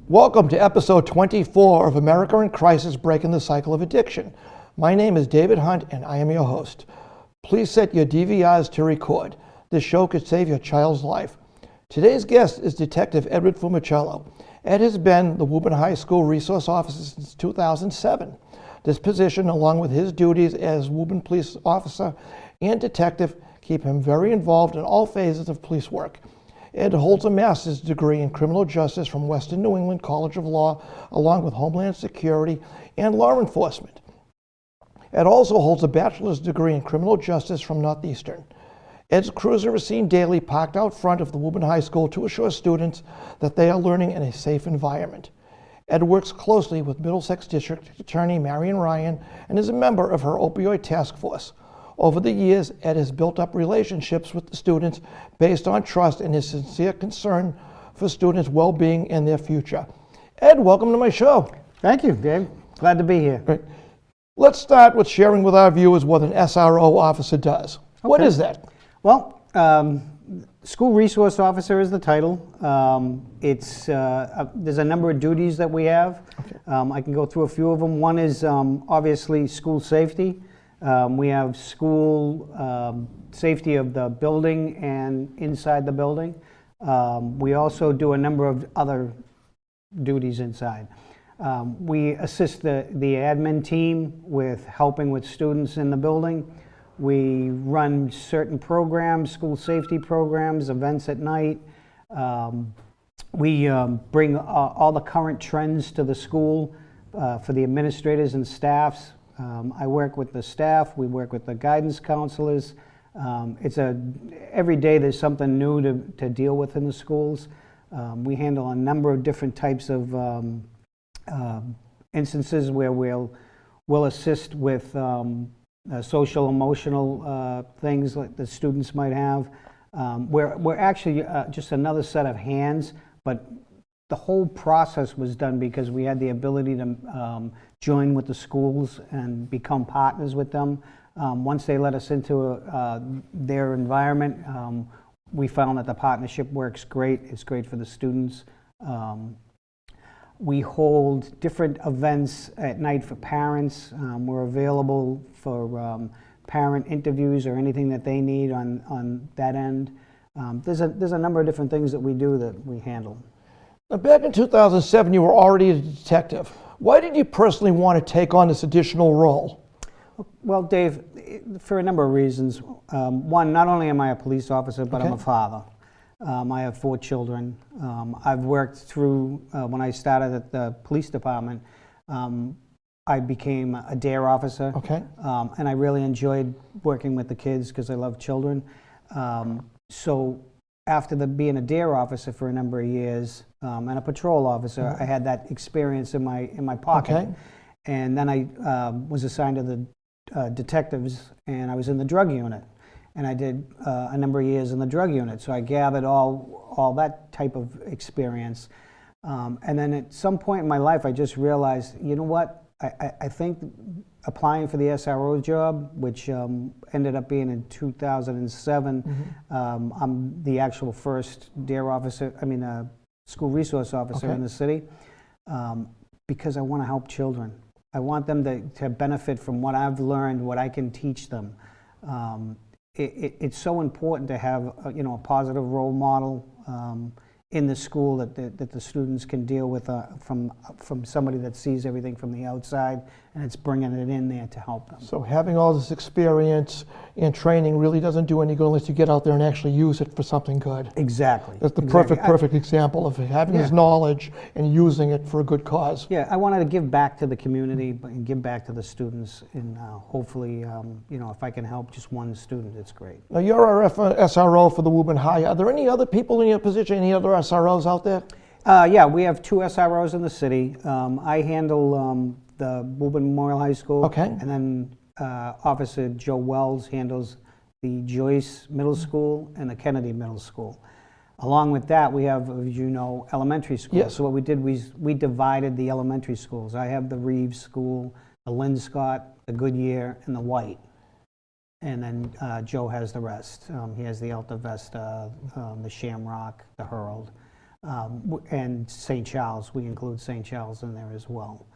Welcome to episode 24 of America in Crisis, Breaking the Cycle of Addiction. My name is David Hunt and I am your host. Please set your DVRs to record. This show could save your child's life. Today's guest is Detective Edward Fumicello. Ed has been the Woburn High School Resource Officer since 2007. This position, along with his duties as Woburn Police Officer and Detective, keep him very involved in all phases of police work. Ed holds a master's degree in criminal justice from Western New England College of Law, along with Homeland Security and law enforcement. Ed also holds a bachelor's degree in criminal justice from Northeastern. Ed's cruiser is seen daily parked out front of the Woburn High School to assure students that they are learning in a safe environment. Ed works closely with Middlesex District Attorney Marion Ryan and is a member of her opioid task force. Over the years, Ed has built up relationships with the students based on trust and his sincere concern for students' well-being and their future. Ed, welcome to my show. Thank you, Dave. Glad to be here. Right. Let's start with sharing with our viewers what an SRO officer does. Okay. What is that? Well, School Resource Officer is the title. There's a number of duties that we have. Okay. I can go through a few of them. One is obviously school safety. We have school safety of the building and inside the building. We also do a number of other duties inside. We assist the admin team with helping with students in the building. We run certain programs, school safety programs, events at night. We bring all the current trends to the school for the administrators and staffs. I work with the staff, we work with the guidance counselors. Every day there's something new to deal with in the schools. We handle a number of different types of instances where we'll assist with social, emotional things like the students might have. We're actually just another set of hands, but the whole process was done because we had the ability to join with the schools and become partners with them. Once they let us into their environment, we found that the partnership works great. It's great for the students. We hold different events at night for parents. We're available for parent interviews or anything that they need on that end. There's a number of different things that we do that we handle. Now, back in 2007, you were already a detective. Why did you personally want to take on this additional role? Well, Dave, for a number of reasons. One, not only am I a police officer, but I'm a father. I have 4 children. I've worked through, when I started at the police department, I became a DARE officer. Okay. And I really enjoyed working with the kids because I love children. So after being a DARE officer for a number of years and a patrol officer, I had that experience in my pocket. Okay. And then I was assigned to the detectives, and I was in the drug unit. And I did a number of years in the drug unit, so I gathered all that type of experience. And then at some point in my life, I just realized, you know what? I think applying for the SRO job, which ended up being in 2007, I'm the actual first DARE officer, school resource officer in the city, because I want to help children. I want them to benefit from what I've learned, what I can teach them. It's so important to have a positive role model in the school that the students can deal with from somebody that sees everything from the outside, and it's bringing it in there to help them. So having all this experience and training really doesn't do any good unless you get out there and actually use it for something good. Exactly. That's the perfect example of having this knowledge and using it for a good cause. Yeah, I wanted to give back to the community and give back to the students, and hopefully, if I can help just one student, it's great. Now, you're our SRO for the Woburn High. Are there any other people in your position, any other SROs out there? Yeah, we have 2 SROs in the city. I handle the Woburn Memorial High School. Okay. And then Officer Joe Wells handles the Joyce Middle School and the Kennedy Middle School. Along with that, we have, as you know, elementary schools. Yes. So what we did was we divided the elementary schools. I have the Reeves School, the Linscott, the Goodyear, and the White. And then Joe has the rest. He has the Alta Vesta, the Shamrock, the Herald. and St. Charles. We include St. Charles in there as well.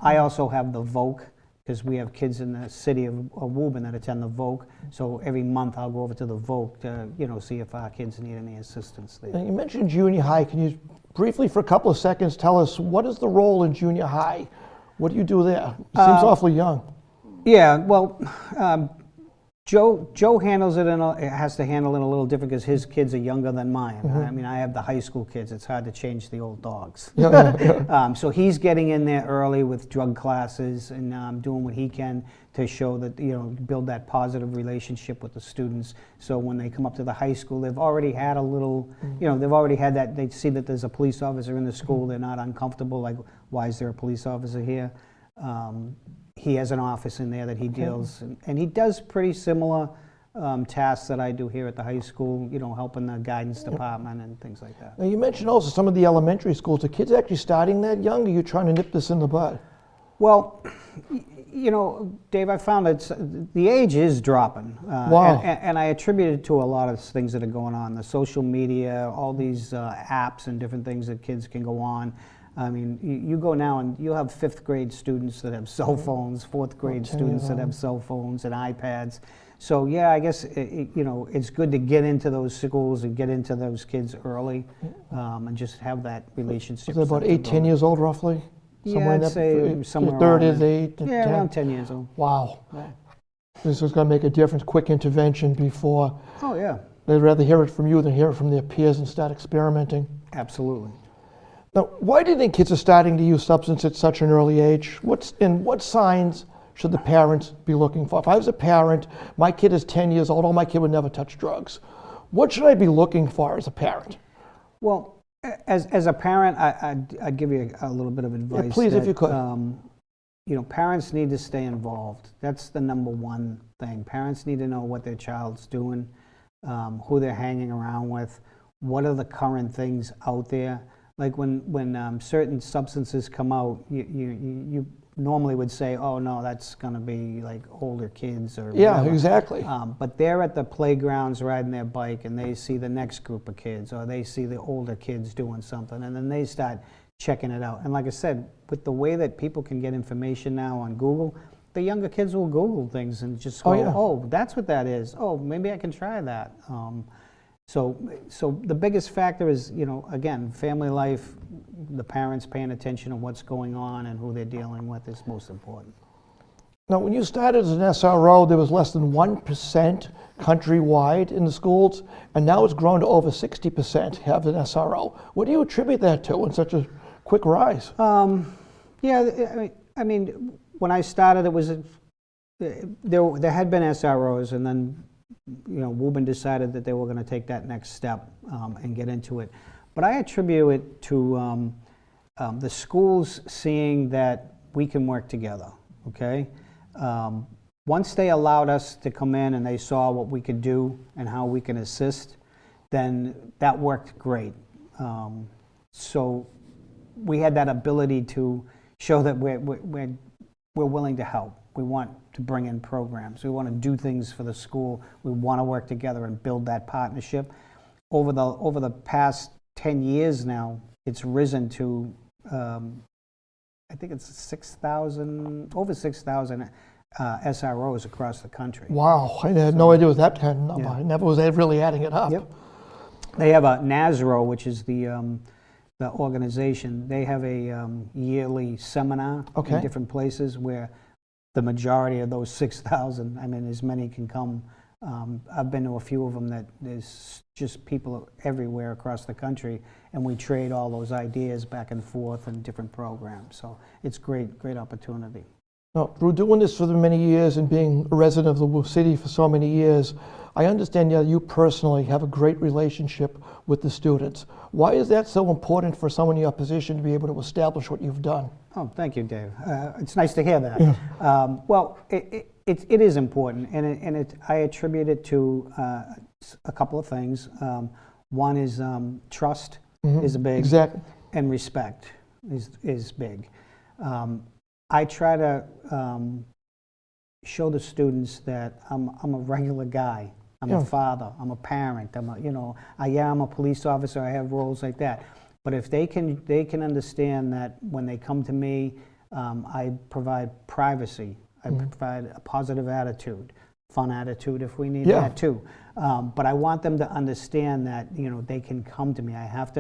I also have the Voc, because we have kids in the city of Woburn that attend the Voc. So every month I'll go over to the Voc to, see if our kids need any assistance there. Now, you mentioned junior high. Can you briefly, for a couple of seconds, tell us what is the role in junior high? What do you do there? It seems awfully young. Yeah, well, Joe handles it, has to handle it a little different because his kids are younger than mine. I mean, I have the high school kids. It's hard to change the old dogs. So he's getting in there early with drug classes and doing what he can to show that, build that positive relationship with the students. So when they come up to the high school, they've already had a little, they've already had that. They see that there's a police officer in the school. They're not uncomfortable. Like, why is there a police officer here? He has an office in there that he deals, and he does pretty similar tasks that I do here at the high school, helping the guidance department and things like that. Now, you mentioned also some of the elementary schools. Are kids actually starting that young, or are you trying to nip this in the bud? Well, Dave, I found the age is dropping. Wow. And I attribute it to a lot of things that are going on, the social media, all these apps and different things that kids can go on. I mean, you go now and you'll have 5th grade students that have cell phones, 4th grade students that have cell phones and iPads. So yeah, I guess it's good to get into those schools and get into those kids early, and just have that relationship. Is it about 8, 10 years old, roughly? Yeah, I'd say somewhere third around is 8. yeah, 10. around 10 years old. Wow. Yeah. This is going to make a difference. Quick intervention before. Oh yeah. They'd rather hear it from you than hear it from their peers and start experimenting. Absolutely. Now, why do you think kids are starting to use substance at such an early age? What signs should the parents be looking for? If I was a parent, my kid is 10 years old, my kid would never touch drugs. What should I be looking for as a parent? Well, as a parent, I'd give you a little bit of advice. Yeah, please, if you could. Parents need to stay involved. That's the number one thing. Parents need to know what their child's doing, who they're hanging around with, what are the current things out there. Like when certain substances come out, you normally would say, oh no, that's going to be like older kids or yeah, whatever. Exactly. But they're at the playgrounds riding their bike and they see the next group of kids or they see the older kids doing something and then they start checking it out. And like I said, with the way that people can get information now on Google, the younger kids will Google things and just go, oh, that's what that is. Oh, maybe I can try that. So the biggest factor is, again, family life, the parents paying attention to what's going on and who they're dealing with is most important. Now, when you started as an SRO, there was less than 1% countrywide in the schools, and now it's grown to over 60% have an SRO. What do you attribute that to in such a quick rise? Yeah, I mean, when I started, it was there had been SROs, and then Woburn decided that they were going to take that next step and get into it. But I attribute it to the schools seeing that we can work together, okay? Once they allowed us to come in and they saw what we could do and how we can assist, then that worked great. So we had that ability to show that we're willing to help. We want to bring in programs. We want to do things for the school. We want to work together and build that partnership. Over the past 10 years now, it's risen to, I think it's over 6,000 SROs across the country. Wow, I had no idea it was that kind of number. Yeah. I never was really adding it up. Yep. They have a SRO, which is the organization. They have a yearly seminar in different places where the majority of those 6,000, I mean, as many can come. I've been to a few of them that there's just people everywhere across the country, and we trade all those ideas back and forth in different programs. So it's great opportunity. Now, through doing this for many years and being a resident of the city for so many years, I understand that you personally have a great relationship with the students. Why is that so important for someone in your position to be able to establish what you've done? Oh, thank you, Dave. It's nice to hear that. Yeah. Well, it is important, and I attribute it to a couple of things. One is trust is a big, exactly, and respect is big. I try to show the students that I'm a regular guy. I'm a father, I'm a parent, I'm a police officer, I have roles like that. But if they can understand that when they come to me, I provide privacy, I provide a positive attitude, fun attitude if we need that too. But I want them to understand that they can come to me. I have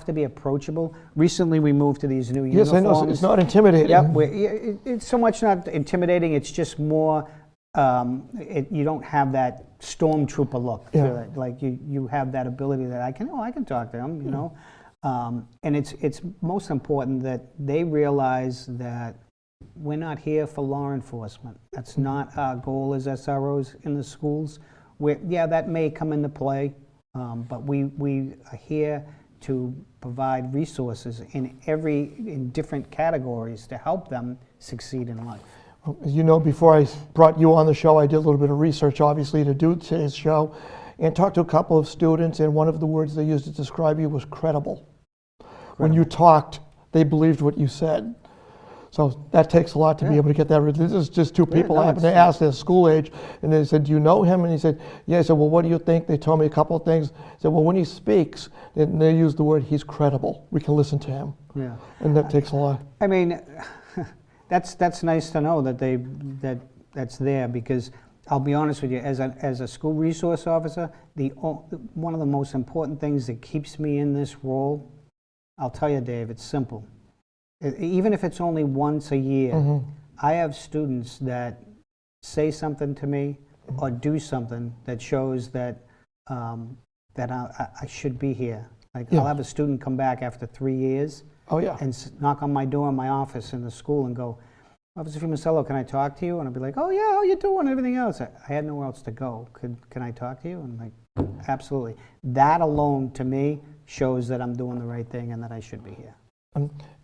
to be approachable. Recently, we moved to these new uniforms. Yes, I know. It's not intimidating. Yep, it's so much not intimidating. It's just more. You don't have that stormtrooper look. Yeah. Like you have that ability that I can talk to them. And it's most important that they realize that we're not here for law enforcement. That's not our goal as SROs in the schools. That may come into play, but we are here to provide resources in different categories to help them succeed in life. As you know, before I brought you on the show, I did a little bit of research, obviously, to do today's show, and talked to a couple of students, and one of the words they used to describe you was credible. When you talked, they believed what you said. So that takes a lot to be able to get that. This is just two people I happened to ask their school age, and they said, do you know him? And he said, yeah. I said, well, what do you think? They told me a couple of things. I said, well, when he speaks, and they use the word, he's credible. We can listen to him. Yeah. And that takes a lot. I mean, that's nice to know that that's there, because I'll be honest with you, as a school resource officer, one of the most important things that keeps me in this role, I'll tell you, Dave, it's simple. Even if it's only once a year, I have students that say something to me or do something that shows that I should be here. I'll have a student come back after 3 years and knock on my door in my office in the school and go, Officer Fumicello, can I talk to you? And I'll be like, oh yeah, how you doing? And everything else. I had nowhere else to go. Can I talk to you? And I'm like, absolutely. That alone, to me, shows that I'm doing the right thing and that I should be here.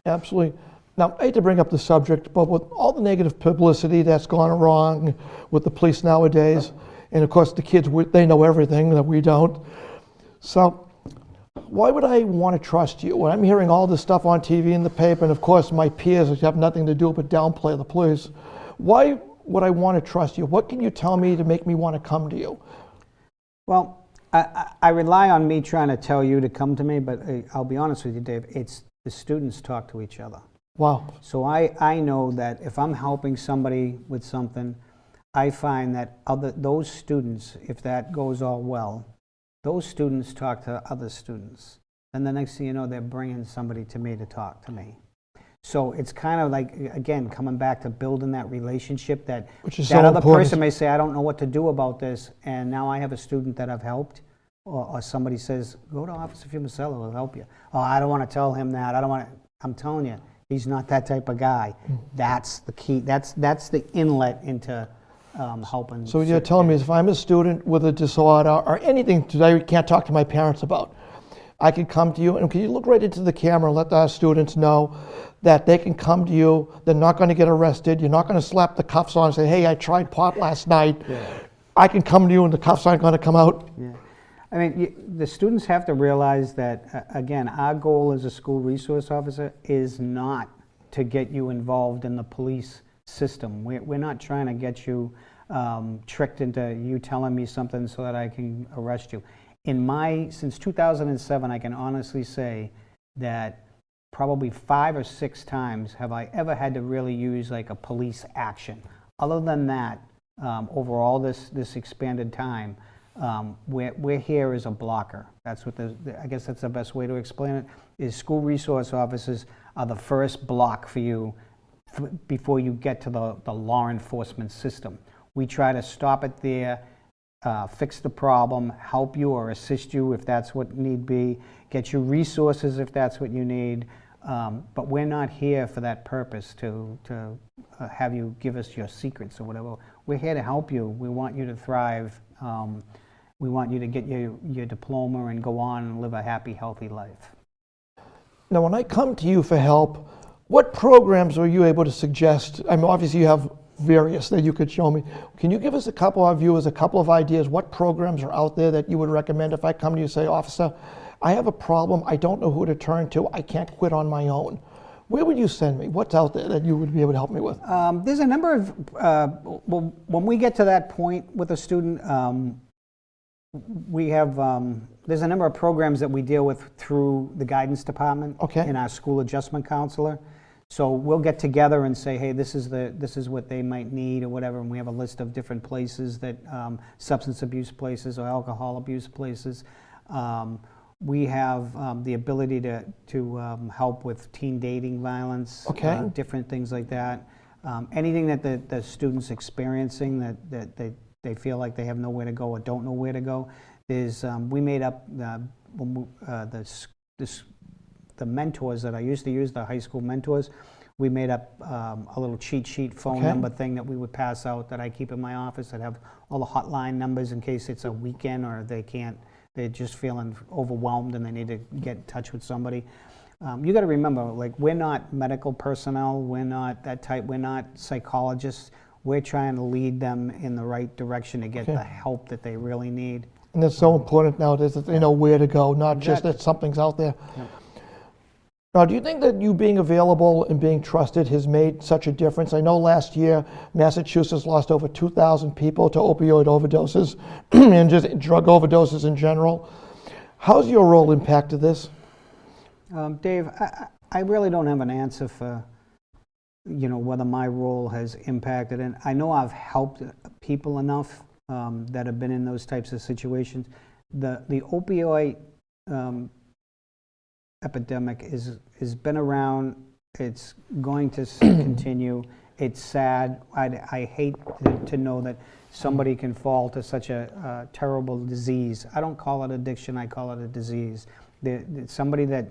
Absolutely. Now, I hate to bring up the subject, but with all the negative publicity that's gone wrong with the police nowadays, and of course the kids, they know everything that we don't. So why would I want to trust you? When I'm hearing all this stuff on TV and the paper, and of course my peers have nothing to do but downplay the police, why would I want to trust you? What can you tell me to make me want to come to you? Well, I rely on me trying to tell you to come to me, but I'll be honest with you, Dave, it's the students talk to each other. Wow. So I know that if I'm helping somebody with something, I find that those students, if that goes all well, those students talk to other students. And the next thing you know, they're bringing somebody to me to talk to me. So it's kind of like, again, coming back to building that relationship that other person may say, I don't know what to do about this, and now I have a student that I've helped, or somebody says, go to Officer Fumicello, he'll help you. Oh, I don't want to tell him that. I'm telling you, he's not that type of guy. That's the key. That's the inlet into helping. So what you're telling me is if I'm a student with a disorder or anything that I can't talk to my parents about, I can come to you, and can you look right into the camera and let our students know that they can come to you, they're not going to get arrested, you're not going to slap the cuffs on and say, hey, I tried pot last night. I can come to you and the cuffs aren't going to come out. I mean, the students have to realize that, again, our goal as a school resource officer is not to get you involved in the police system. We're not trying to get you tricked into you telling me something so that I can arrest you. Since 2007, I can honestly say that probably 5 or 6 times have I ever had to really use like a police action. Other than that, over all this expanded time, we're here as a blocker. That's what I guess that's the best way to explain it, is school resource officers are the first block for you before you get to the law enforcement system. We try to stop it there, fix the problem, help you or assist you if that's what need be, get you resources if that's what you need, but we're not here for that purpose to have you give us your secrets or whatever. We're here to help you. We want you to thrive. We want you to get your diploma and go on and live a happy, healthy life. Now, when I come to you for help, what programs are you able to suggest? I mean, obviously you have various that you could show me. Can you give us a couple of viewers, a couple of ideas, what programs are out there that you would recommend if I come to you and say, Officer, I have a problem, I don't know who to turn to, I can't quit on my own. Where would you send me? What's out there that you would be able to help me with? There's a number of, when we get to that point with a student, We have, there's a number of programs that we deal with through the guidance department. Okay. And our school adjustment counselor. So we'll get together and say, hey, this is what they might need or whatever, and we have a list of different places that, substance abuse places or alcohol abuse places. We have the ability to help with teen dating violence, Okay. different things like that. Anything that the student's experiencing that they feel like they have nowhere to go or don't know where to go. There's we made up the mentors that I used to use, the high school mentors. We made up a little cheat sheet phone Okay. number thing that we would pass out that I keep in my office that have all the hotline numbers in case it's a weekend or they're just feeling overwhelmed and they need to get in touch with somebody. You got to remember, like, we're not medical personnel, we're not that type, we're not psychologists. We're trying to lead them in the right direction to get Okay. the help that they really need. And it's so important nowadays that they know where to go, not just Exactly. that something's out there. Yeah. Now, do you think that you being available and being trusted has made such a difference? I know last year Massachusetts lost over 2,000 people to opioid overdoses and just drug overdoses in general. How's your role impacted this? Dave, I really don't have an answer for, whether my role has impacted. And I know I've helped people enough that have been in those types of situations. The opioid epidemic has been around. It's going to continue. It's sad. I hate to know that somebody can fall to such a terrible disease. I don't call it addiction. I call it a disease. Somebody that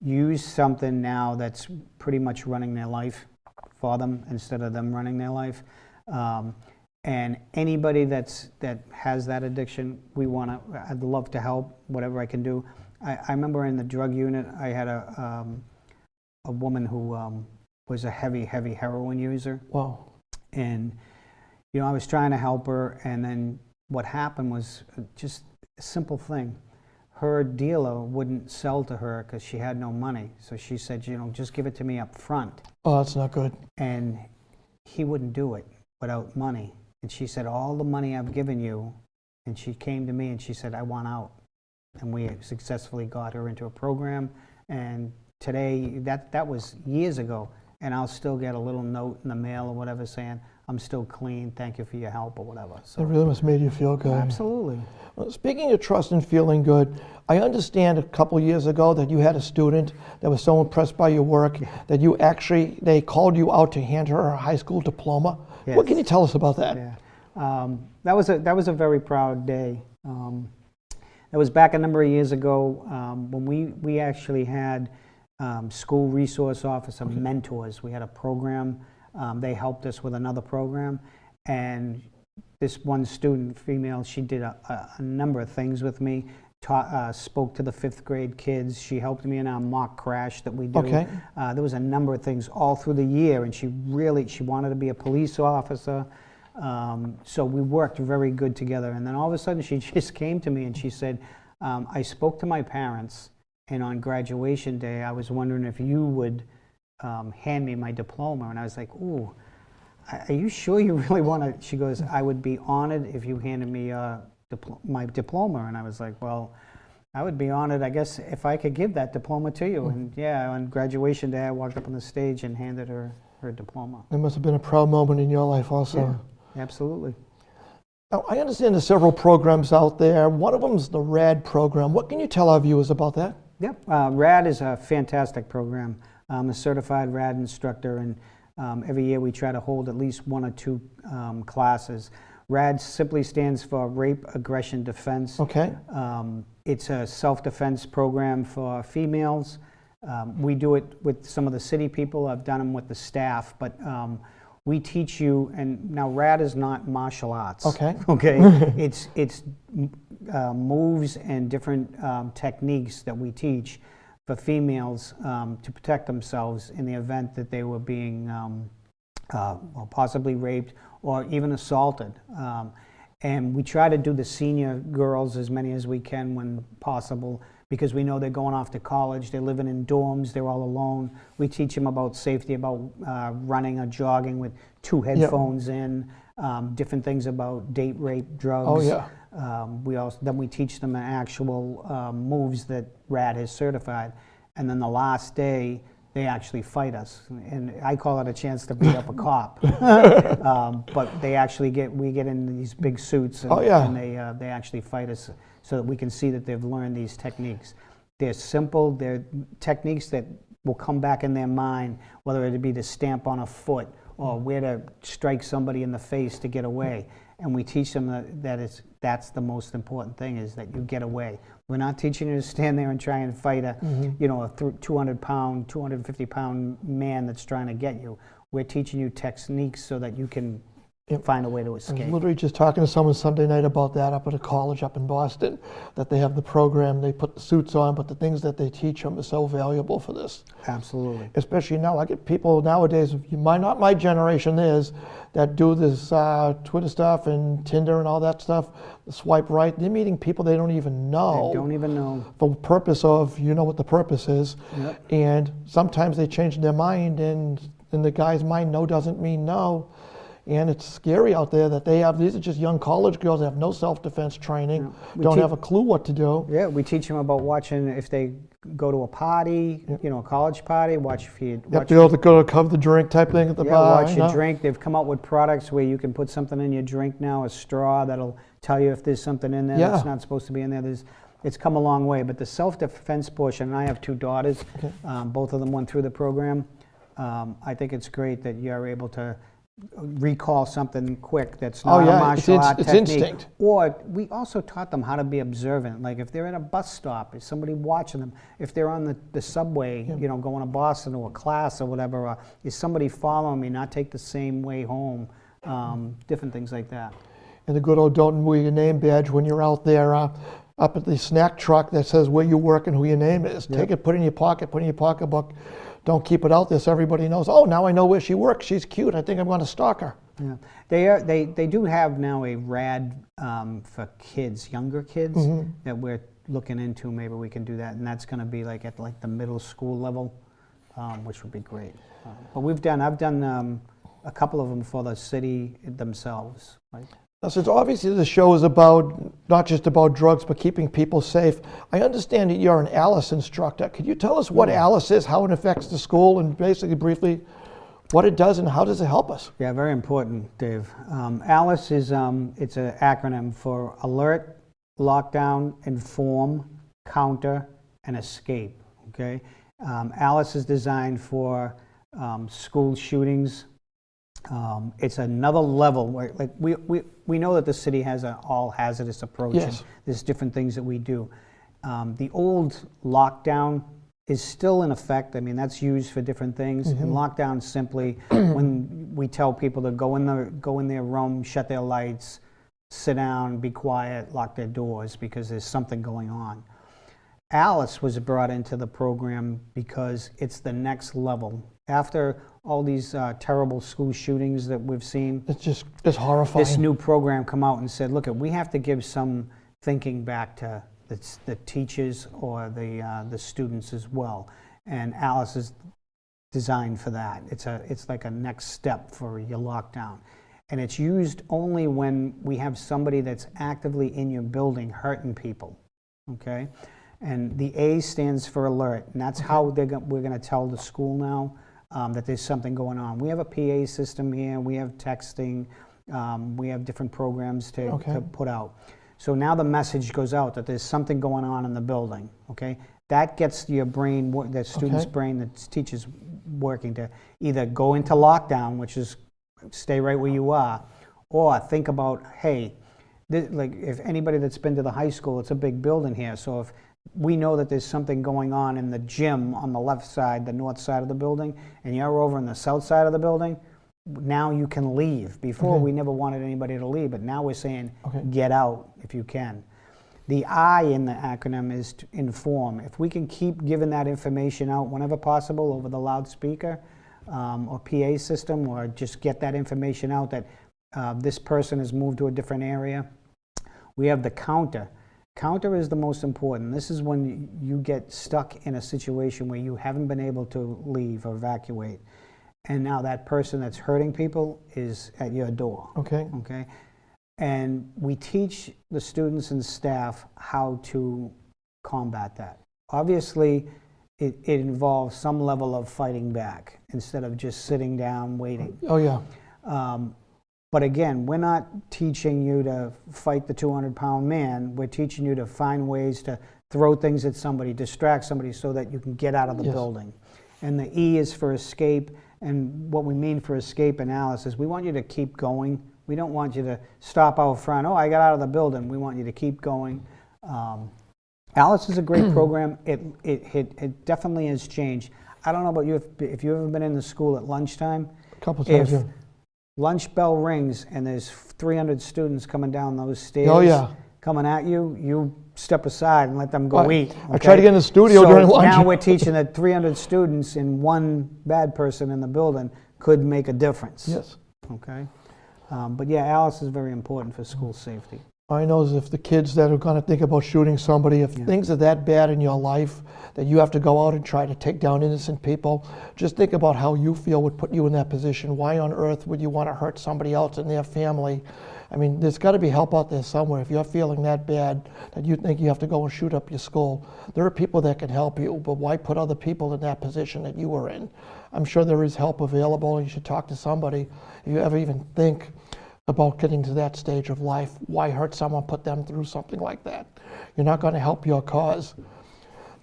used something now that's pretty much running their life for them instead of them running their life. And anybody that has that addiction, I'd love to help, whatever I can do. I remember in the drug unit, I had a woman who was a heavy heroin user. Wow. And, I was trying to help her, and then what happened was just a simple thing. Her dealer wouldn't sell to her because she had no money. So she said, just give it to me up front. Oh, that's not good. And he wouldn't do it without money. And she said, all the money I've given you. And she came to me and she said, I want out. And we successfully got her into a program. And today, that was years ago. And I'll still get a little note in the mail or whatever saying, I'm still clean, thank you for your help or whatever. So It really must have made you feel good. absolutely. Well, speaking of trust and feeling good, I understand a couple years ago that you had a student that was so impressed by your work that they called you out to hand her high school diploma. Yes. What can you tell us about that? Yeah. That was a very proud day. That was back a number of years ago when we actually had school resource officer mentors. We had a program. They helped us with another program. And this one student, female, she did a number of things with me. Spoke to the 5th grade kids. She helped me in our mock crash that we do. Okay. There was a number of things all through the year, and she wanted to be a police officer. So we worked very good together. And then all of a sudden she just came to me and she said, I spoke to my parents, and on graduation day I was wondering if you would hand me my diploma. And I was like, ooh, are you sure you really want to? She goes, I would be honored if you handed me my diploma. And I was like, well, I would be honored, I guess, if I could give that diploma to you. And yeah, on graduation day I walked up on the stage and handed her her diploma. It must have been a proud moment in your life also. Yeah, absolutely. Now, I understand there's several programs out there. One of them is the RAD program. What can you tell our viewers about that? Yep, RAD is a fantastic program. I'm a certified RAD instructor, and every year we try to hold at least 1 or 2 classes. RAD simply stands for Rape, Aggression, Defense. Okay. It's a self-defense program for females. We do it with some of the city people. I've done them with the staff, but we teach you, and now RAD is not martial arts. Okay. Okay. It's moves and different techniques that we teach for females to protect themselves in the event that they were being possibly raped or even assaulted. And we try to do the senior girls as many as we can when possible, because we know they're going off to college, they're living in dorms, they're all alone. We teach them about safety, about running or jogging with 2 headphones in, different things about date rape, drugs. Oh, yeah. Then we teach them actual moves that RAD has certified, and then the last day they actually fight us, and I call it a chance to beat up a cop. But we get in these big suits, and, and they actually fight us so that we can see that they've learned these techniques. They're simple. They're techniques that will come back in their mind, whether it be to stamp on a foot or where to strike somebody in the face to get away. And we teach them that's the most important thing, is that you get away. We're not teaching you to stand there and try and fight a 200-pound, 250-pound man that's trying to get you. We're teaching you techniques so that you can find a way to escape. I was literally just talking to someone Sunday night about that up at a college up in Boston, that they have the program, they put the suits on, but the things that they teach them are so valuable for this. Absolutely. Especially now, I get people nowadays, not my generation is, that do this Twitter stuff and Tinder and all that stuff, swipe right. They're meeting people they don't even know. They don't even know. For the purpose of, what the purpose is. Yep. And sometimes they change their mind, and in the guy's mind, no doesn't mean no. And it's scary out there that these are just young college girls that have no self-defense training, don't have a clue what to do. Yeah, we teach them about watching if they go to a party, a college party, watch if you... You have to be able to go to cover the drink type thing at the bar. Watch your drink. They've come out with products where you can put something in your drink now, a straw that'll tell you if there's something in there that's not supposed to be in there. It's come a long way, but the self-defense portion, and I have 2 daughters, both of them went through the program. I think it's great that you're able to recall something quick that's not a martial art technique. It's instinct. Or we also taught them how to be observant. Like if they're at a bus stop, is somebody watching them? If they're on the subway, going to Boston or a class or whatever, or is somebody following me, not take the same way home? Different things like that. And the good old don't wear your name badge when you're out there up at the snack truck that says where you work and who your name is. Take it, put it in your pocket, put it in your pocketbook. Don't keep it out there so everybody knows, oh, now I know where she works. She's cute. I think I'm going to stalk her. Yeah, they do have now a RAD for kids, younger kids, that we're looking into. Maybe we can do that, and that's going to be like at the middle school level, which would be great. But I've done a couple of them for the city themselves. Right? Now, since obviously the show is not just about drugs, but keeping people safe, I understand that you're an ALICE instructor. Could you tell us what ALICE is, how it affects the school, and basically briefly what it does and how does it help us? Yeah, very important, Dave. ALICE is it's an acronym for Alert, Lockdown, Inform, Counter, and Escape. Okay, ALICE is designed for school shootings. It's another level where, like, we know that the city has an all hazardous approach. Yes. And there's different things that we do. The old lockdown is still in effect. I mean, that's used for different things. And lockdown simply when we tell people to go in their room, shut their lights, sit down, be quiet, lock their doors because there's something going on. ALICE was brought into the program because it's the next level. After all these terrible school shootings that we've seen, it's horrifying. This new program come out and said, look, we have to give some thinking back to the teachers or the students as well. And ALICE is designed for that. It's like a next step for your lockdown. And it's used only when we have somebody that's actively in your building hurting people, okay? And the A stands for alert, and that's how we're going to tell the school now that there's something going on. We have a PA system here, we have texting, we have different programs to put out. So now the message goes out that there's something going on in the building, okay? That gets your brain, the student's brain, the teacher's working to either go into lockdown, which is stay right where you are, or think about, hey, like if anybody that's been to the high school, it's a big building here, so if we know that there's something going on in the gym on the left side, the north side of the building, and you're over on the south side of the building, now you can leave. Before, we never wanted anybody to leave, but now we're saying get out if you can. The I in the acronym is to inform. If we can keep giving that information out whenever possible over the loudspeaker or PA system, or just get that information out that this person has moved to a different area. We have the counter. Counter is the most important. This is when you get stuck in a situation where you haven't been able to leave or evacuate. And now that person that's hurting people is at your door. Okay. And we teach the students and staff how to combat that. Obviously, it involves some level of fighting back instead of just sitting down waiting. Oh, yeah. But again, we're not teaching you to fight the 200-pound man. We're teaching you to find ways to throw things at somebody, distract somebody so that you can get out of the building. And the E is for escape. And what we mean for escape analysis, we want you to keep going. We don't want you to stop out front. Oh, I got out of the building. We want you to keep going. Alice is a great program. It definitely has changed. I don't know about you, if you've ever been in the school at lunchtime. A couple times, yeah. Lunch bell rings and there's 300 students coming down those stairs. Oh, yeah. Coming at you, you step aside and let them go eat. I tried to get in the studio during lunch. Now we're teaching that 300 students and one bad person in the building could make a difference. Yes. Okay. But yeah, Alice is very important for school safety. I know if the kids that are going to think about shooting somebody, if things are that bad in your life that you have to go out and try to take down innocent people, just think about how you feel would put you in that position. Why on earth would you want to hurt somebody else and their family? I mean, there's got to be help out there somewhere. If you're feeling that bad that you think you have to go and shoot up your school, there are people that can help you, but why put other people in that position that you were in? I'm sure there is help available. You should talk to somebody. If you ever even think about getting to that stage of life, why hurt someone, put them through something like that? You're not going to help your cause.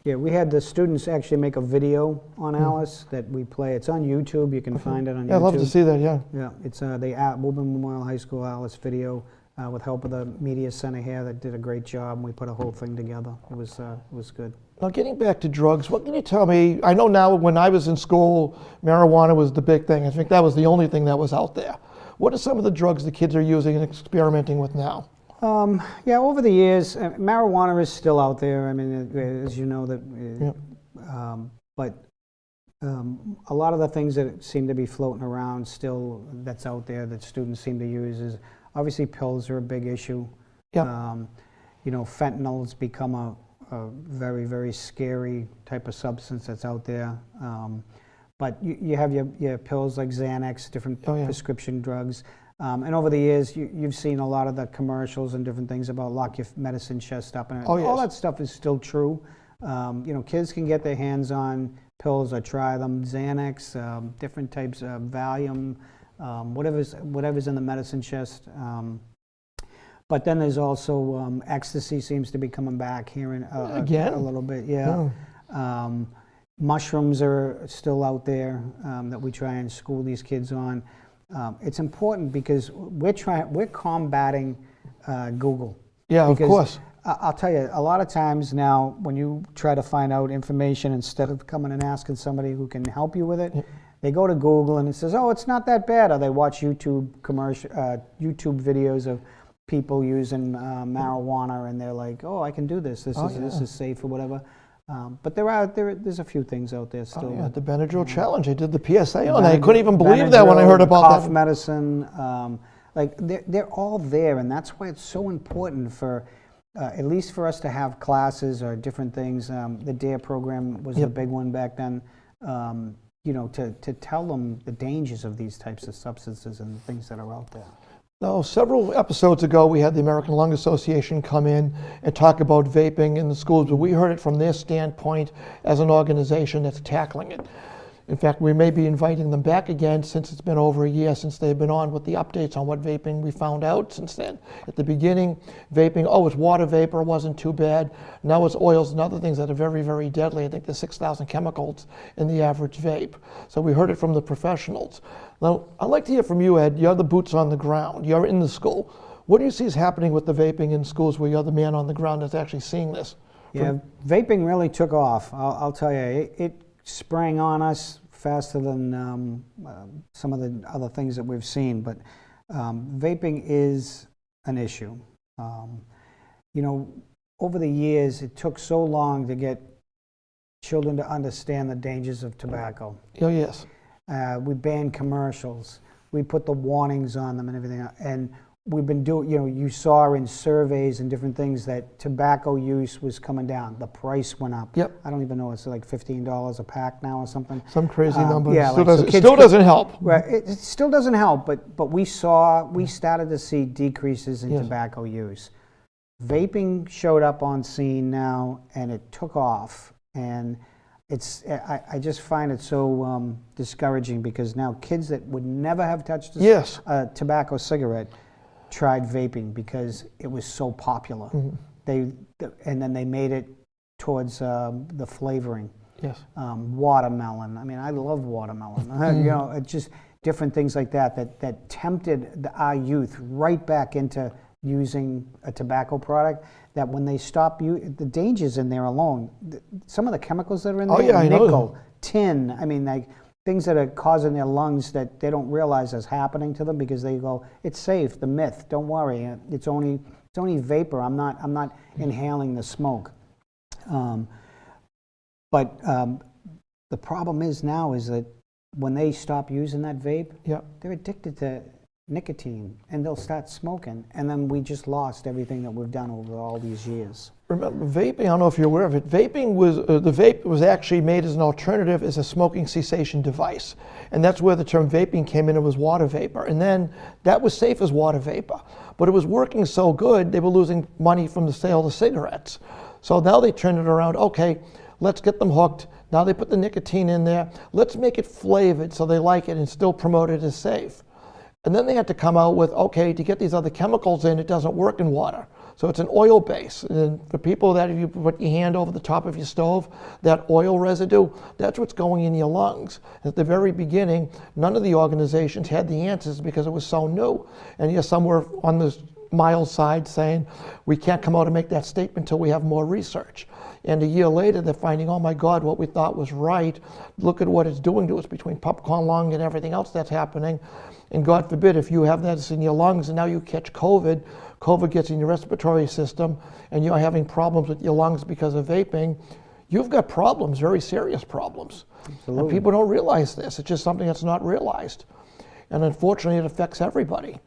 Yeah, we had the students actually make a video on Alice that we play. It's on YouTube. You can find it on YouTube. Yeah, I'd love to see that, yeah. Yeah, it's the Woburn Memorial High School Alice video with help of the media center here that did a great job, and we put a whole thing together. It was good. Now, getting back to drugs, what can you tell me? I know now when I was in school, marijuana was the big thing. I think that was the only thing that was out there. What are some of the drugs the kids are using and experimenting with now? Yeah, over the years, marijuana is still out there. I mean, as you know, but a lot of the things that seem to be floating around still that's out there that students seem to use is obviously pills are a big issue. Yeah. You know, fentanyl's become a very, very scary type of substance that's out there. But you have your pills like Xanax, different prescription drugs. And over the years, you've seen a lot of the commercials and different things about lock your medicine chest up. And all that stuff is still true. You know, kids can get their hands on pills or try them. Xanax, different types of Valium, whatever's in the medicine chest. But then there's also ecstasy seems to be coming back here in a little bit. Yeah. Mushrooms are still out there that we try and school these kids on. It's important because we're combating Google. Yeah, of course. I'll tell you, a lot of times now when you try to find out information, instead of coming and asking somebody who can help you with it, they go to Google and it says, oh, it's not that bad. Or they watch YouTube videos of people using marijuana and they're like, oh, I can do this. This is safe or whatever. But there's a few things out there still. Oh, yeah, the Benadryl challenge. I did the PSA on that. I couldn't even believe that when I heard about cough that. medicine, like they're all there, and that's why it's so important for, at least for us to have classes or different things. The DARE program was the big one back then. You know, to tell them the dangers of these types of substances and the things that are out there. Now, several episodes ago, we had the American Lung Association come in and talk about vaping in the schools, but we heard it from their standpoint as an organization that's tackling it. In fact, we may be inviting them back again since it's been over a year since they've been on with the updates on what vaping we found out since then. At the beginning, vaping, it's water vapor, wasn't too bad. Now it's oils and other things that are very, very deadly. I think there's 6,000 chemicals in the average vape. So we heard it from the professionals. Now, I'd like to hear from you, Ed. You're the boots on the ground. You're in the school. What do you see is happening with the vaping in schools where you're the man on the ground that's actually seeing this? Yeah, vaping really took off. I'll tell you, it sprang on us faster than some of the other things that we've seen, but vaping is an issue. You know, over the years, it took so long to get children to understand the dangers of tobacco. Oh, yes. We banned commercials. We put the warnings on them and everything. And we've been doing, you saw in surveys and different things that tobacco use was coming down. The price went up. Yep. I don't even know, it's like $15 a pack now or something. Some crazy number. Yeah, Still, like, so still doesn't help. Right, it still doesn't help, but we started to see decreases in Yes. tobacco use. Vaping showed up on scene now, and it took off. And I just find it so discouraging, because now kids that would never have touched Yes. a tobacco cigarette tried vaping because it was so popular. Mm-hmm. And then they made it towards the flavoring. Yes. Watermelon. I mean, I love watermelon. It's just different things like that tempted our youth right back into using a tobacco product, that when they stop, the dangers in there alone, some of the chemicals that are in there, I know. nickel, tin, I mean, like things that are causing their lungs that they don't realize is happening to them, because they go, it's safe, the myth, don't worry, it's only vapor, I'm not inhaling the smoke. But the problem is now is that when they stop using that vape, they're addicted to nicotine, and they'll start smoking, and then we just lost everything that we've done over all these years. Remember, vaping, I don't know if you're aware of it, vaping was, the vape was actually made as an alternative as a smoking cessation device. And that's where the term vaping came in, it was water vapor. And then that was safe as water vapor. But it was working so good, they were losing money from the sale of cigarettes. So now they turned it around, okay, let's get them hooked. Now they put the nicotine in there. Let's make it flavored so they like it and still promote it as safe. And then they had to come out with, okay, to get these other chemicals in, it doesn't work in water. So it's an oil base. And for people that if you put your hand over the top of your stove, that oil residue, that's what's going in your lungs. At the very beginning, none of the organizations had the answers because it was so new. And you're somewhere on the mild side saying, we can't come out and make that statement until we have more research. And a year later, they're finding, oh my God, what we thought was right, look at what it's doing to us between popcorn lung and everything else that's happening. And God forbid, if you have that in your lungs and now you catch COVID, COVID gets in your respiratory system and you're having problems with your lungs because of vaping, you've got problems, very serious problems. Absolutely. And people don't realize this. It's just something that's not realized. And unfortunately, it affects everybody.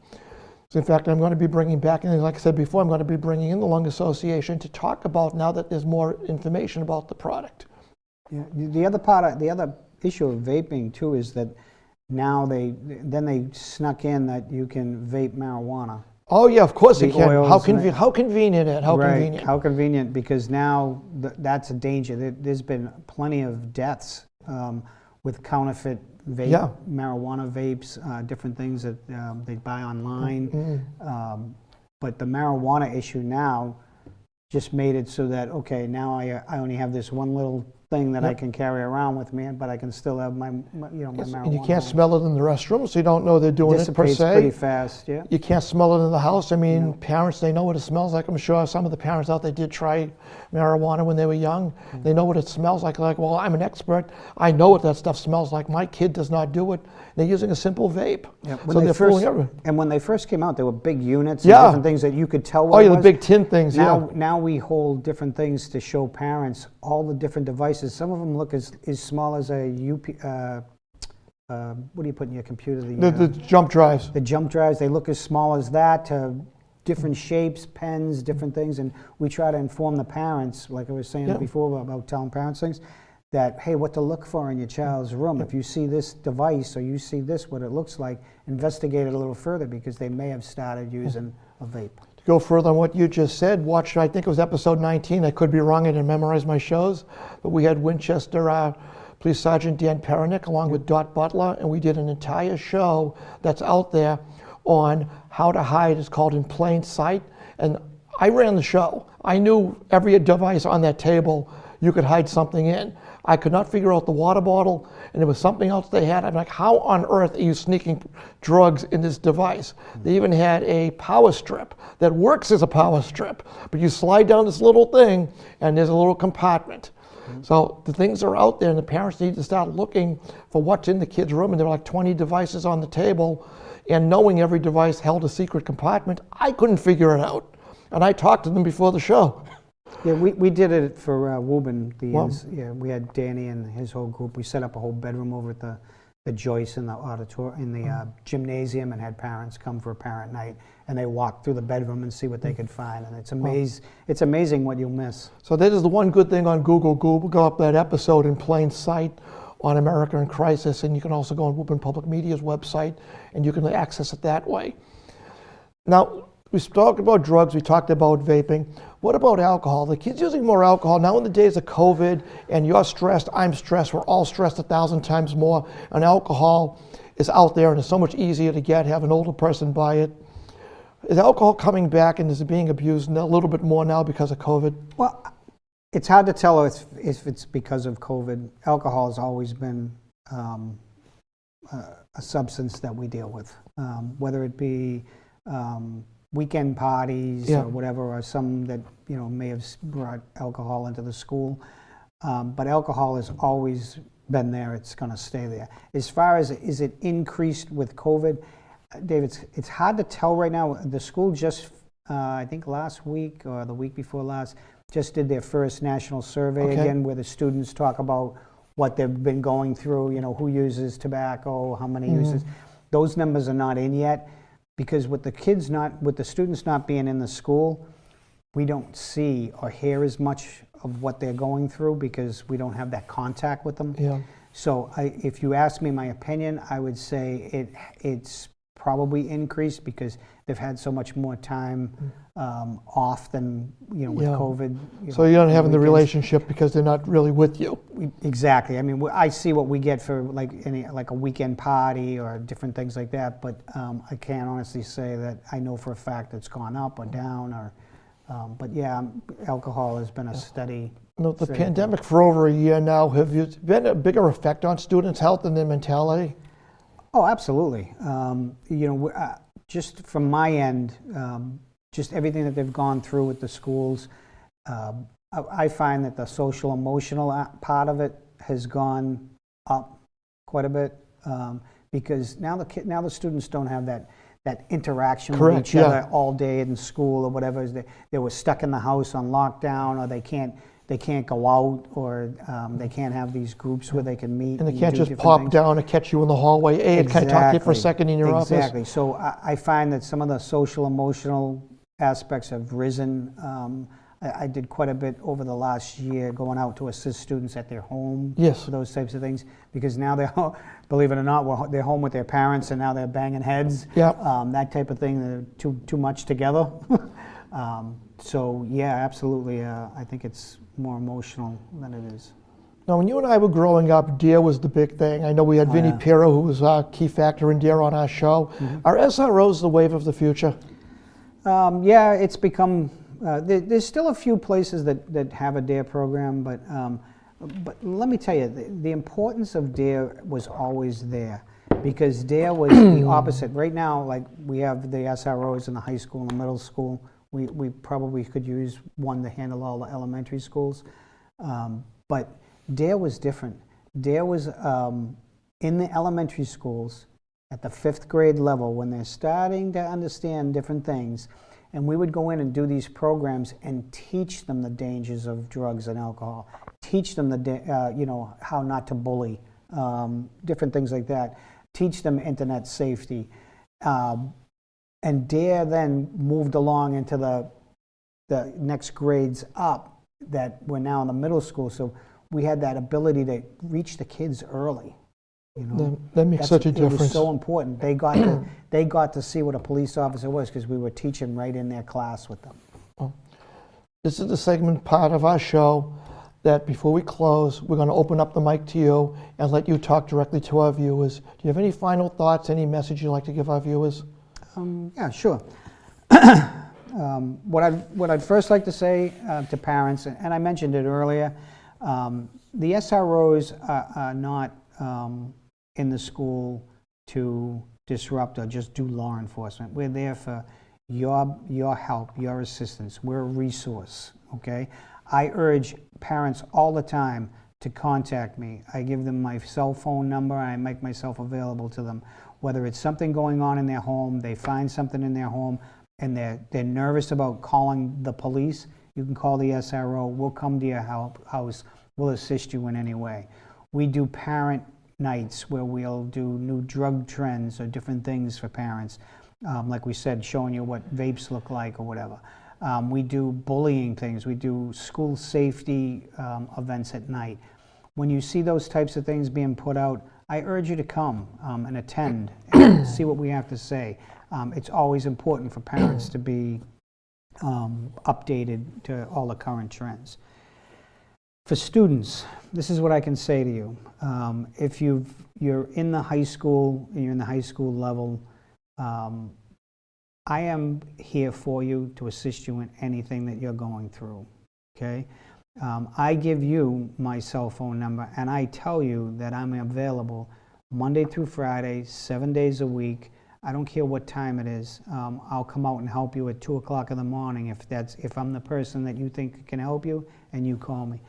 So in fact, I'm going to be bringing back, and like I said before, I'm going to be bringing in the Lung Association to talk about now that there's more information about the product. Yeah. The other issue of vaping too is that now they snuck in that you can vape marijuana. Oh yeah, of course they can. How convenient! How right. convenient! How convenient! Because now that's a danger. There's been plenty of deaths with counterfeit vape, marijuana vapes, different things that they buy online. Mm-hmm. But the marijuana issue now just made it so that, okay, now I only have this one little thing that I can carry around with me, but I can still have my marijuana. And you can't smell it in the restroom, so you don't know they're doing it per se. Pretty fast, yeah. You can't smell it in the house. I mean, parents, they know what it smells like. I'm sure some of the parents out there did try marijuana when they were young. Mm-hmm. They know what it smells like. Like, well, I'm an expert. I know what that stuff smells like. My kid does not do it. They're using a simple vape. Yeah. So they're fooling everyone. And when they first came out, they were big units and different things that you could tell what it was. The big tin things, Now we hold different things to show parents all the different devices. Some of them look as small as a what do you put in your computer? The jump drives. The jump drives, they look as small as that, to different shapes, pens, different things. And we try to inform the parents, like I was saying before about telling parents things, that, hey, what to look for in your child's room. If you see this device or you see this, what it looks like, investigate it a little further, because they may have started using a vape. To go further on what you just said, watch, I think it was episode 19, I could be wrong, I didn't memorize my shows, but we had Winchester Police Sergeant Dan Perenick along with Dot Butler, and we did an entire show that's out there on how to hide. It's called In Plain Sight, and I ran the show. I knew every device on that table you could hide something in. I could not figure out the water bottle, and there was something else they had. I'm like, how on earth are you sneaking drugs in this device? They even had a power strip that works as a power strip, but you slide down this little thing, and there's a little compartment. So the things are out there, and the parents need to start looking for what's in the kid's room, and there were like 20 devices on the table, and knowing every device held a secret compartment, I couldn't figure it out. And I talked to them before the show. Yeah, we did it for Woburn. We had Danny and his whole group. We set up a whole bedroom over at the Joyce in the gymnasium, and had parents come for a parent night. and they walk through the bedroom and see what they could find. And it's amazing what you'll miss. So that is the one good thing on Google. Google up that episode in plain sight on America in Crisis, and you can also go on Woburn Public Media's website, and you can access it that way. Now, we talked about drugs, we talked about vaping. What about alcohol? The kids using more alcohol. Now in the days of COVID, and you're stressed, I'm stressed, we're all stressed 1,000 times more, and alcohol is out there and it's so much easier to get, have an older person buy it. Is alcohol coming back and is it being abused a little bit more now because of COVID? Well, it's hard to tell if it's because of COVID. Alcohol has always been a substance that we deal with, whether it be weekend parties or whatever, or some that may have brought alcohol into the school. But alcohol has always been there. It's going to stay there. As far as is it increased with COVID, Dave, it's hard to tell right now. The school just, I think last week or the week before last, just did their first national survey again, where the students talk about what they've been going through. Who uses tobacco, how many uses. Those numbers are not in yet. Because with the students not being in the school, we don't see or hear as much of what they're going through because we don't have that contact with them. Yeah. So if you ask me my opinion, I would say it's probably increased because they've had so much more time off than with COVID. So you're not having the relationship because they're not really with you. Exactly. I mean, I see what we get for like a weekend party or different things like that, but I can't honestly say that I know for a fact it's gone up or down. But yeah, alcohol has been a steady. No, the pandemic for over a year now. Have you been a bigger effect on students' health and their mentality? Oh, absolutely. Just from my end, just everything that they've gone through with the schools, I find that the social emotional part of it has gone up quite a bit because now the students don't have that interaction with each other all day in school or whatever. They were stuck in the house on lockdown, or they can't go out, or they can't have these groups where they can meet. And they can't just pop down and catch you in the hallway. Hey, can I talk to you for a second in your office? Exactly. So I find that some of the social emotional aspects have risen. I did quite a bit over the last year going out to assist students at their home for those types of things, because now they're, believe it or not, they're home with their parents and now they're banging heads. That type of thing, they're too much together. So yeah, absolutely. I think it's more emotional than it is. Now, when you and I were growing up, DARE was the big thing. I know we had Vinnie Pirro, who was a key factor in DARE on our show. Are SROs the wave of the future? Yeah, it's become. There's still a few places that have a DARE program, but let me tell you, the importance of DARE was always there, because DARE was the opposite. Right now, like we have the SROs in the high school and the middle school. We probably could use one to handle all the elementary schools, but DARE was different. DARE was in the elementary schools at the 5th grade level when they're starting to understand different things. And we would go in and do these programs and teach them the dangers of drugs and alcohol, teach them how not to bully, different things like that, teach them internet safety. And DARE then moved along into the next grades up that we're now in the middle school. So we had that ability to reach the kids early. That makes such a difference. It was so important. They got to see what a police officer was because we were teaching right in their class with them. Well, this is the segment part of our show that before we close, we're going to open up the mic to you and let you talk directly to our viewers. Do you have any final thoughts, any message you'd like to give our viewers? Yeah, sure. What I'd first like to say to parents, and I mentioned it earlier, the SROs are not in the school to disrupt or just do law enforcement. We're there for your help, your assistance. We're a resource, okay? I urge parents all the time to contact me. I give them my cell phone number, and I make myself available to them. Whether it's something going on in their home, they find something in their home, and they're nervous about calling the police, you can call the SRO. We'll come to your house. We'll assist you in any way. We do parent nights where we'll do new drug trends or different things for parents. like we said, showing you what vapes look like or whatever. We do bullying things. We do school safety events at night. When you see those types of things being put out, I urge you to come and attend and see what we have to say. It's always important for parents to be updated to all the current trends. For students, this is what I can say to you. If you're in the high school, and you're in the high school level, I am here for you to assist you in anything that you're going through, okay? I give you my cell phone number, and I tell you that I'm available Monday through Friday, 7 days a week. I don't care what time it is. I'll come out and help you at 2 o'clock in the morning if I'm the person that you think can help you and you call me.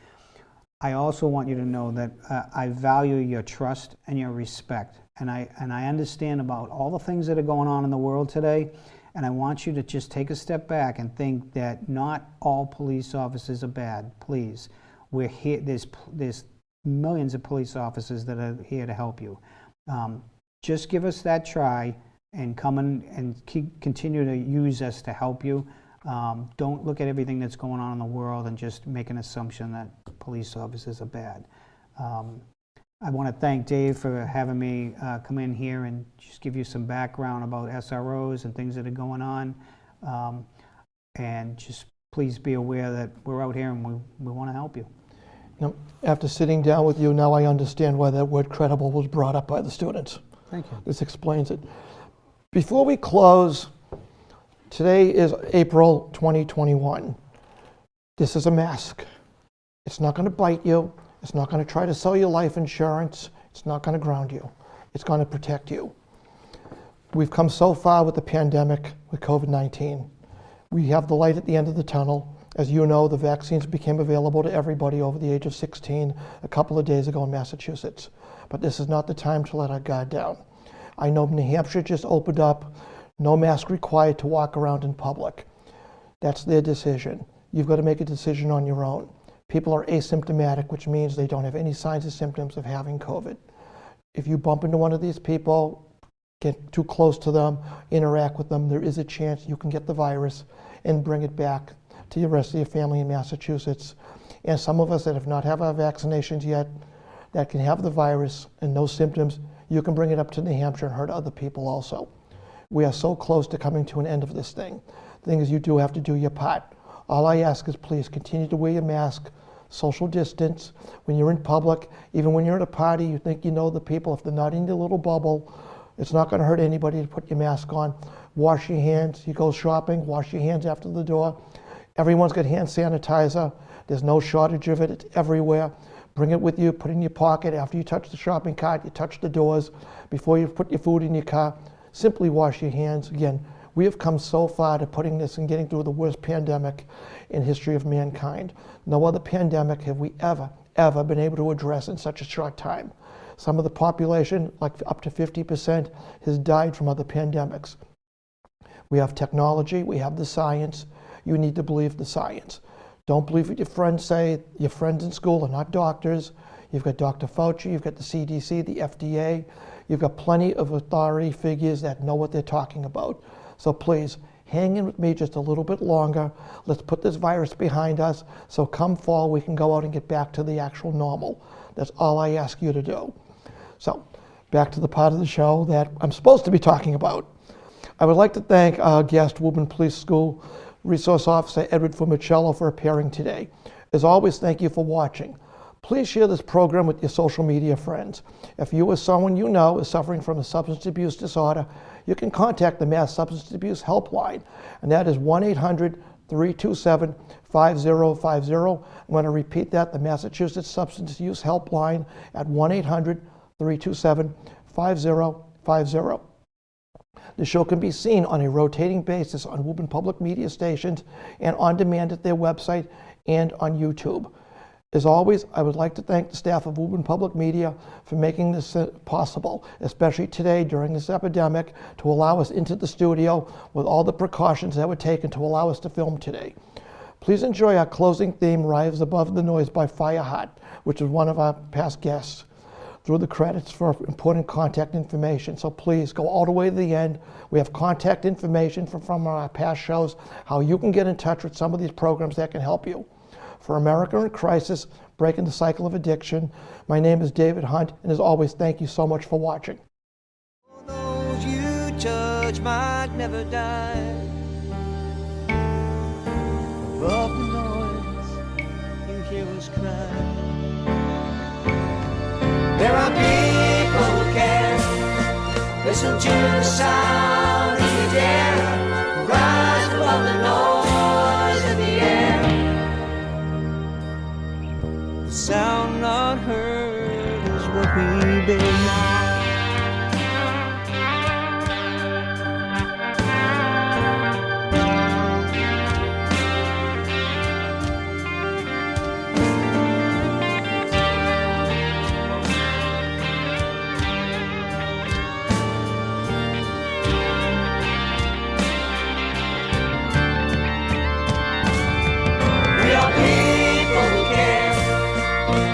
I also want you to know that I value your trust and your respect, and I understand about all the things that are going on in the world today, and I want you to just take a step back and think that not all police officers are bad. Please, we're here. There's millions of police officers that are here to help you. Just give us that try and come in and continue to use us to help you. Don't look at everything that's going on in the world and just make an assumption that police officers are bad. I want to thank Dave for having me come in here and just give you some background about SROs and things that are going on. And just please be aware that we're out here and we want to help you. Now, after sitting down with you, now I understand why that word credible was brought up by the students. Thank you. This explains it. Before we close, today is April 2021. This is a mask. It's not going to bite you. It's not going to try to sell you life insurance. It's not going to ground you. It's going to protect you. We've come so far with the pandemic, with COVID-19. We have the light at the end of the tunnel. As you know, the vaccines became available to everybody over the age of 16 a couple of days ago in Massachusetts. But this is not the time to let our guard down. I know New Hampshire just opened up, no mask required to walk around in public. That's their decision. You've got to make a decision on your own. People are asymptomatic, which means they don't have any signs or symptoms of having COVID. If you bump into one of these people, get too close to them, interact with them, there is a chance you can get the virus and bring it back to the rest of your family in Massachusetts. And some of us that have not had our vaccinations yet, that can have the virus and no symptoms, you can bring it up to New Hampshire and hurt other people also. We are so close to coming to an end of this thing. The thing is, you do have to do your part. All I ask is please continue to wear your mask, social distance. When you're in public, even when you're at a party, you think you know the people. If they're not in your little bubble, it's not going to hurt anybody to put your mask on. Wash your hands. You go shopping, wash your hands after the door. Everyone's got hand sanitizer. There's no shortage of it. It's everywhere. Bring it with you, put it in your pocket. After you touch the shopping cart, you touch the doors. Before you put your food in your car, simply wash your hands. Again, we have come so far to putting this and getting through the worst pandemic in history of mankind. No other pandemic have we ever been able to address in such a short time. Some of the population, like up to 50%, has died from other pandemics. We have technology, we have the science. You need to believe the science. Don't believe what your friends say. Your friends in school are not doctors. You've got Dr. Fauci, you've got the CDC, the FDA. You've got plenty of authority figures that know what they're talking about. So please, hang in with me just a little bit longer. Let's put this virus behind us so come fall we can go out and get back to the actual normal. That's all I ask you to do. So back to the part of the show that I'm supposed to be talking about. I would like to thank our guest, Woburn Police School Resource Officer Edward Fumicello, for appearing today. As always, thank you for watching. Please share this program with your social media friends. If you or someone you know is suffering from a substance abuse disorder, you can contact the Mass Substance Abuse Helpline, and that is 1-800-327-5050. I'm going to repeat that, the Massachusetts Substance Use Helpline at 1-800-327-5050. The show can be seen on a rotating basis on Woburn Public Media stations and on demand at their website and on YouTube. As always, I would like to thank the staff of Woburn Public Media for making this possible, especially today during this epidemic, to allow us into the studio with all the precautions that were taken to allow us to film today. Please enjoy our closing theme, Rise Above the Noise by Fireheart, which is one of our past guests. through the credits for important contact information. So please go all the way to the end. We have contact information from our past shows, how you can get in touch with some of these programs that can help you. For America in Crisis, Breaking the Cycle of Addiction, my name is David Hunt, and as always, thank you so much for watching. Those you judge might never die. Above the noise, you hear us cry. There are people who care. Listen to the sound if you dare. Rise above the noise in the air. The sound not heard is what we bear.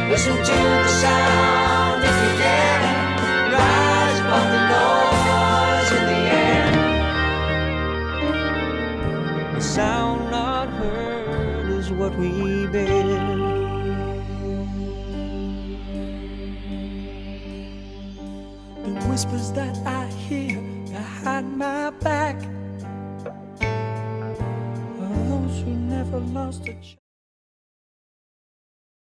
Listen to the sound if you dare. Rise above the noise in the air. The sound not heard is what we bear. The whispers that I hear behind my back are those who never lost a child.